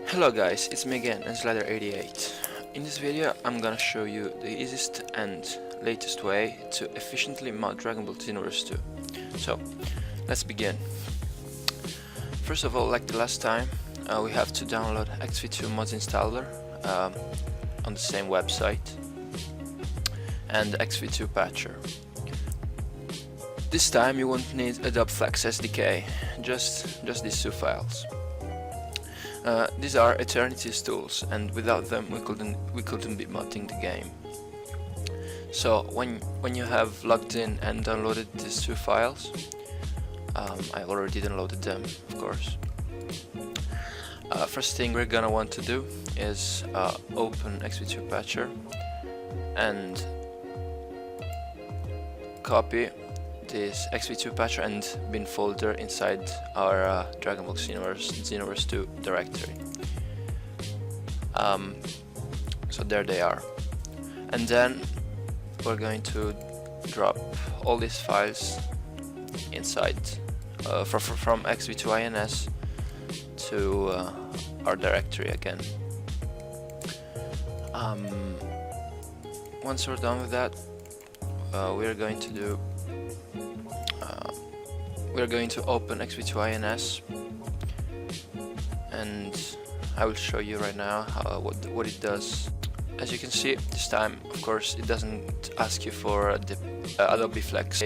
Hello guys, it's me again, Slider88. In this video I'm gonna show you the easiest and latest way to efficiently mod Dragonball Xenoverse 2. So, let's begin. First of all, like the last time, we have to download XV2 mods installer on the same website and XV2 patcher. This time you won't need a Flex SDK, just these two files. These are Eternity's tools, and without them we couldn't be modding the game. So when you have logged in and downloaded these two files, I already downloaded them, of course. First thing we're gonna want to do is open XV2 patcher and copy this XV2 patcher and bin folder inside our Dragonball Xenoverse 2 directory. So there they are. And then we're going to drop all these files inside from XV2 INS to our directory again. Once we're done with that, we're going to open XV2 INS, and I will show you right now what it does. As you can see, this time, of course, it doesn't ask you for the Adobe Flex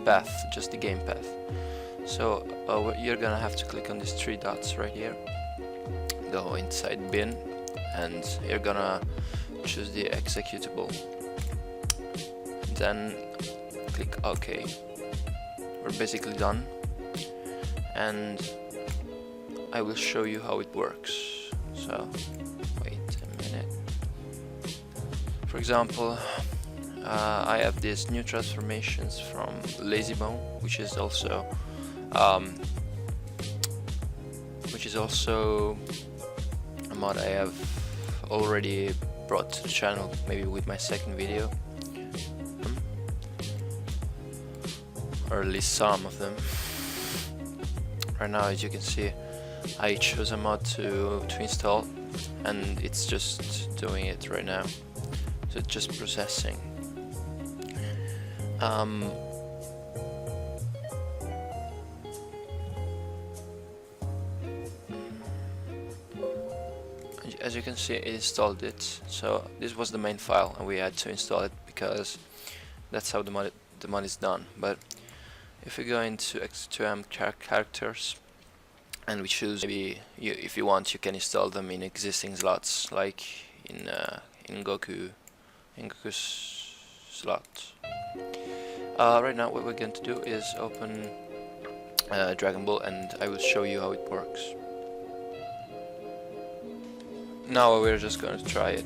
path, just the game path. So you're gonna have to click on these three dots right here, go inside bin, and you're gonna choose the executable. Then click OK. We're basically done, and I will show you how it works. So wait a minute. For example, I have these new transformations from Lazybone, which is also a mod I have already brought to the channel, maybe with my second video. Or at least some of them. Right now, as you can see, I chose a mod to install, and it's just doing it right now. So it's just processing. As you can see, it installed it. So this was the main file, and we had to install it because that's how the mod is done. But if we go into X2M characters and we choose, maybe if you want, you can install them in existing slots, like in Goku's slot. Right now, what we're going to do is open Dragon Ball, and I will show you how it works. Now we're just going to try it.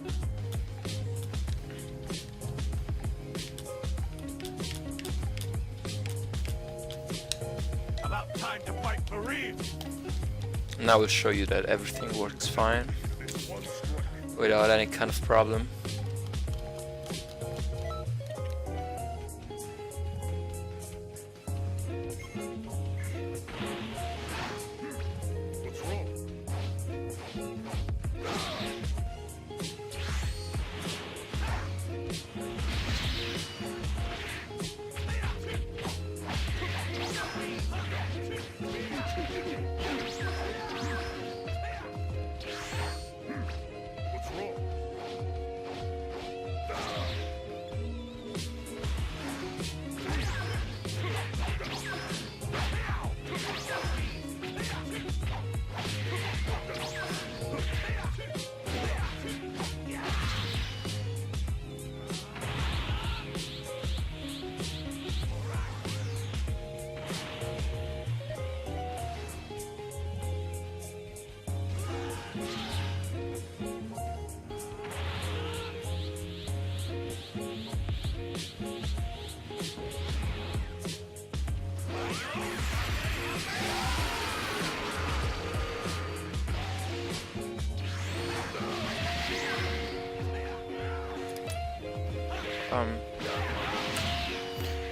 Time to fight for real. Now we'll show you that everything works fine without any kind of problem. What's wrong?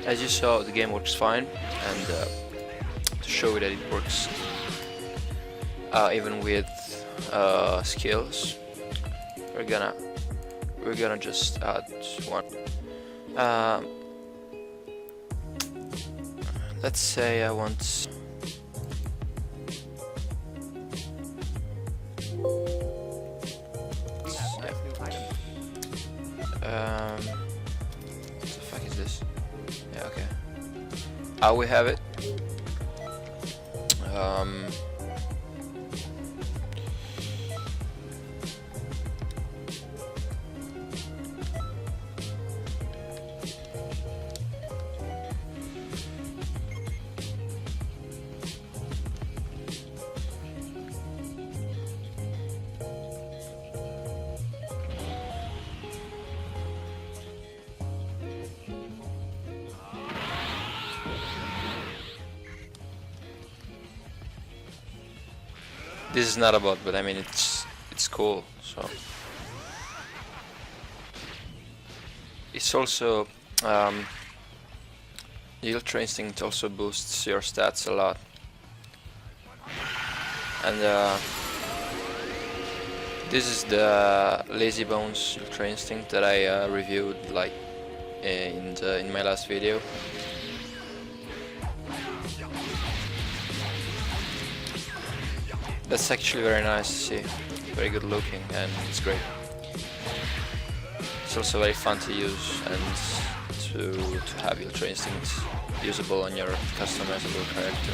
As you saw, the game works fine, and to show you that it works, even with skills. We're gonna just add one. Let's say I want. What the fuck is this? Yeah, okay. We have it. This is not a bot, but I mean it's cool. So it's also the Ultra Instinct also boosts your stats a lot, and this is the Lazy Bones Ultra Instinct that I reviewed like in my last video. That's actually very nice to see, very good looking, and it's great. It's also very fun to use and to have Ultra Instinct usable on your customizable character.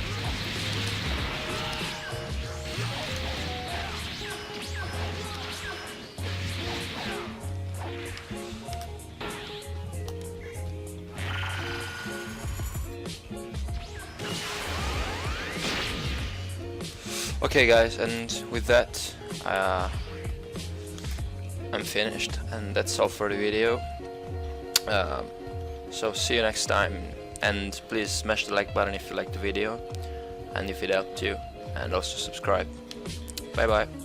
Okay guys, and with that I'm finished, and that's all for the video. So see you next time, and please smash the like button if you liked the video and if it helped you, and also subscribe. Bye bye.